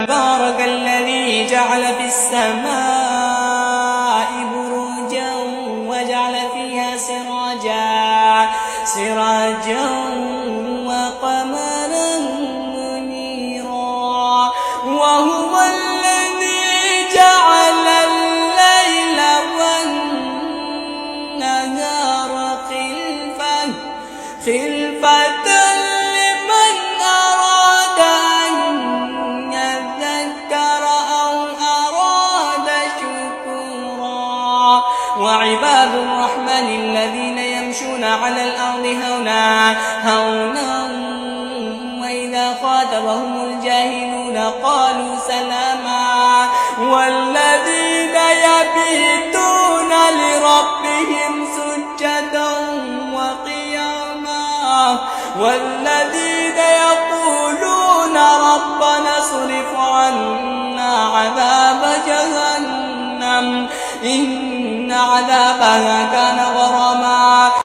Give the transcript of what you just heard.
تبارك الذي جعل في السماء بروجا وجعل فيها سراجا وقمرا منيرا وهو الذي جعل الليل والنهار خلفة لمن أراد أن يذكر أو أراد شكورا وعباد الرحمن الذين يمشون على الأرض هونا وإذا خاطبهم الجاهلون قالوا سلاما والذين يبيتون لربهم سجدا وقياما والذين يقولون ربنا اصرف عنا عذاب جهنم إن عذابها كان غراما